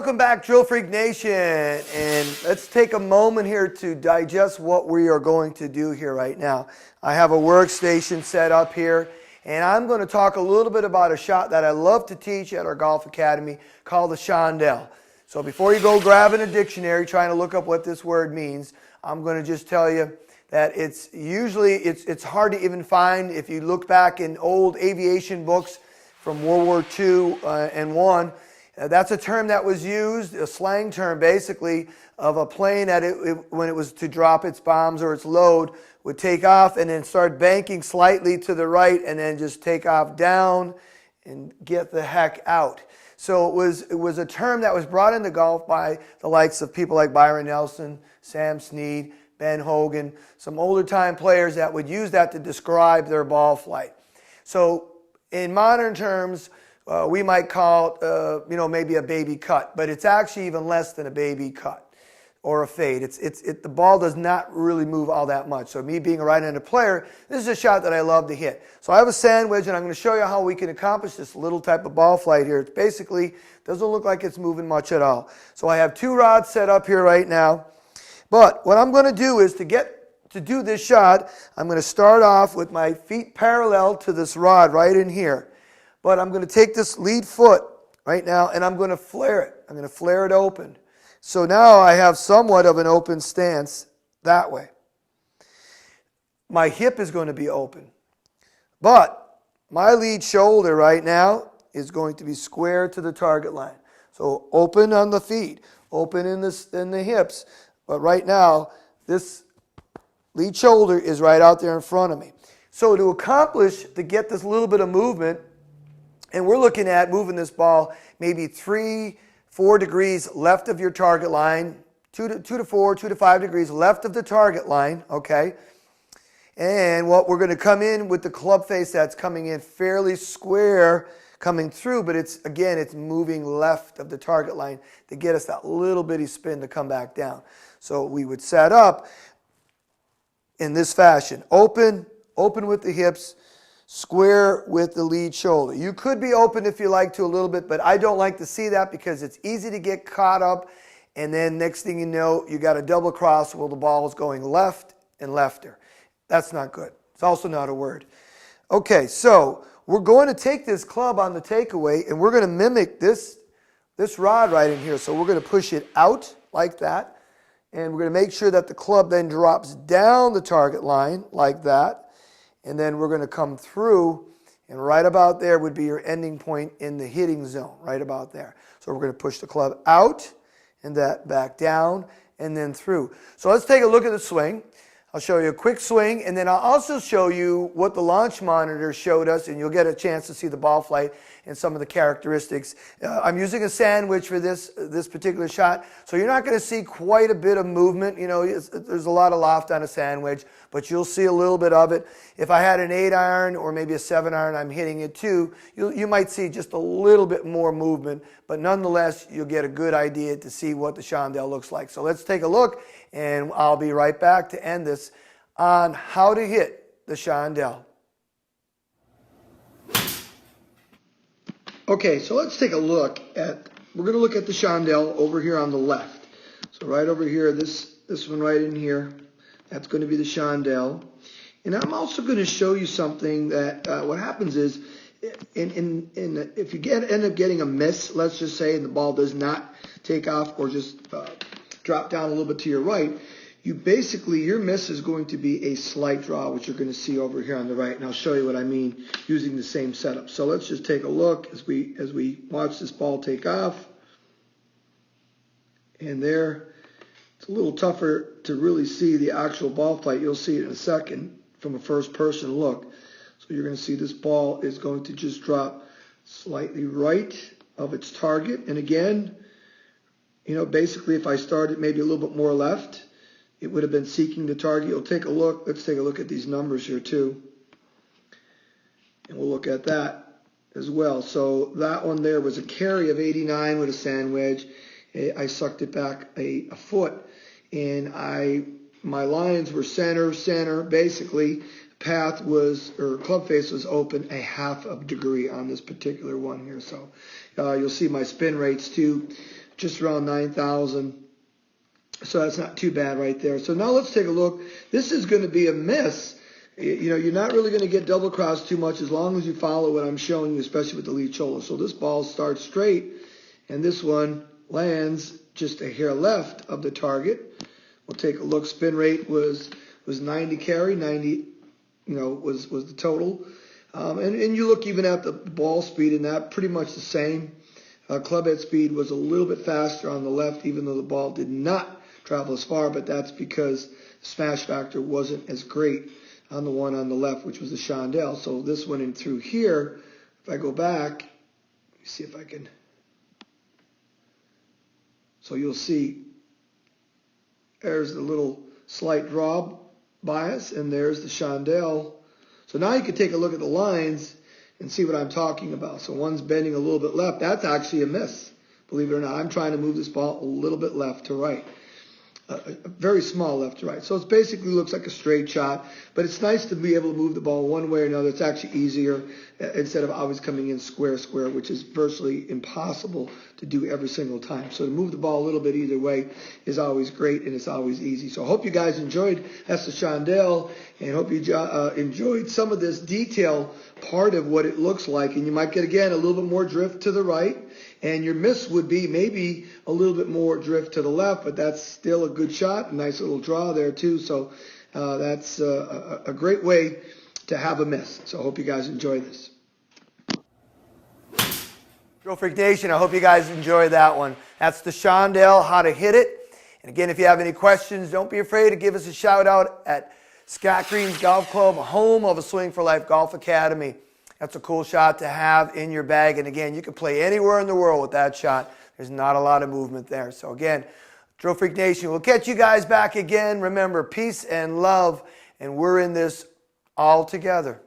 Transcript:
welcome back, DrillFreak Nation. And let's take a moment here to digest what we are going to do here right now. I have a workstation set up here, and I'm going to talk a little bit about a shot that I love to teach at our golf academy called the Chandelle. So before you go grabbing a dictionary trying to look up what this word means, I'm going to just tell you that it's hard to even find. If you look back in old aviation books from World War II and I, that's a term that was used, a slang term basically, of a plane that when it was to drop its bombs or its load, would take off and then start banking slightly to the right and then just take off down and get the heck out. So it was a term that was brought into golf by the likes of people like Byron Nelson, Sam Snead, Ben Hogan, some older time players that would use that to describe their ball flight. So in modern terms, we might call it, maybe a baby cut, but it's actually even less than a baby cut or a fade. The ball does not really move all that much. So me being a right-handed player, this is a shot that I love to hit. So I have a sandwich, and I'm going to show you how we can accomplish this little type of ball flight here. It basically doesn't look like it's moving much at all. So I have two rods set up here right now. But what I'm going to do is to do this shot, I'm going to start off with my feet parallel to this rod right in here. But I'm going to take this lead foot right now and I'm going to flare it. I'm going to flare it open. So now I have somewhat of an open stance that way. My hip is going to be open. But my lead shoulder right now is going to be square to the target line. So open on the feet, open in the hips. But right now, this lead shoulder is right out there in front of me. So to get this little bit of movement, and we're looking at moving this ball maybe 3-4 degrees left of your target line, 2 to 5 degrees left of the target line, okay? And what we're going to come in with the club face that's coming in fairly square coming through, but it's moving left of the target line to get us that little bitty spin to come back down. So we would set up in this fashion. Open with the hips, square with the lead shoulder. You could be open if you like to a little bit, but I don't like to see that because it's easy to get caught up, and then next thing you know, you got a double cross where the ball is going left and lefter. That's not good. It's also not a word. Okay, so we're going to take this club on the takeaway, and we're going to mimic this rod right in here. So we're going to push it out like that, and we're going to make sure that the club then drops down the target line like that. And then we're going to come through, and right about there would be your ending point in the hitting zone, right about there. So we're going to push the club out, and that back down, and then through. So let's take a look at the swing. I'll show you a quick swing, and then I'll also show you what the launch monitor showed us, and you'll get a chance to see the ball flight and some of the characteristics. I'm using a sandwich for this particular shot, so you're not going to see quite a bit of movement. There's a lot of loft on a sandwich, but you'll see a little bit of it. If I had an 8-iron or maybe a 7-iron, I'm hitting it too, you might see just a little bit more movement, but nonetheless, you'll get a good idea to see what the Chandelle looks like. So let's take a look, and I'll be right back to end this on how to hit the Chandelle. Okay, so let's take a look we're going to look at the Chandelle over here on the left. So right over here, this one right in here, that's going to be the Chandelle. And I'm also going to show you something that what happens is, if you end up getting a miss, let's just say, and the ball does not take off or just drop down a little bit to your right, your miss is going to be a slight draw, which you're going to see over here on the right. And I'll show you what I mean using the same setup. So let's just take a look as we watch this ball take off. And there, it's a little tougher to really see the actual ball flight. You'll see it in a second from a first person look. So you're going to see this ball is going to just drop slightly right of its target. And again, basically if I started maybe a little bit more left, it would have been seeking the target. You'll take a look. Let's take a look at these numbers here too. And we'll look at that as well. So that one there was a carry of 89 with a sand wedge. I sucked it back a foot, and my lines were center. Basically, path club face was open a half of a degree on this particular one here. So you'll see my spin rates too. just around 9,000. So that's not too bad right there. So now let's take a look. This is going to be a miss. You know, you're not really going to get double crossed too much as long as you follow what I'm showing you, especially with the lead shoulder. So this ball starts straight, and this one lands just a hair left of the target. We'll take a look. Spin rate was 90 carry, 90, was the total. And you look even at the ball speed, and that pretty much the same. Club head speed was a little bit faster on the left, even though the ball did not travel as far, but that's because the smash factor wasn't as great on the one on the left, which was the Chandelle. So this went in through here. If I go back, let me see if I can. So you'll see there's the little slight draw bias, and there's the Chandelle. So now you can take a look at the lines and see what I'm talking about. So one's bending a little bit left. That's actually a miss, believe it or not. I'm trying to move this ball a little bit left to right. A very small left to right. So it basically looks like a straight shot, but it's nice to be able to move the ball one way or another. It's actually easier instead of always coming in square, which is virtually impossible to do every single time. So to move the ball a little bit either way is always great, and it's always easy. So I hope you guys enjoyed. That's the Chandelle, and hope you enjoyed some of this detail part of what it looks like. And you might get, again, a little bit more drift to the right, and your miss would be maybe a little bit more drift to the left, but that's still a good shot. A nice little draw there too. So that's a great way to have a miss. So I hope you guys enjoy this. DrillFreak Nation, I hope you guys enjoyed that one. That's the Chandelle, how to hit it. And again, if you have any questions, don't be afraid to give us a shout out at Scott Green's Golf Club, home of a Swing for Life Golf Academy. That's a cool shot to have in your bag. And again, you can play anywhere in the world with that shot. There's not a lot of movement there. So again, DrillFreak Nation, we'll catch you guys back again. Remember, peace and love, and we're in this all together.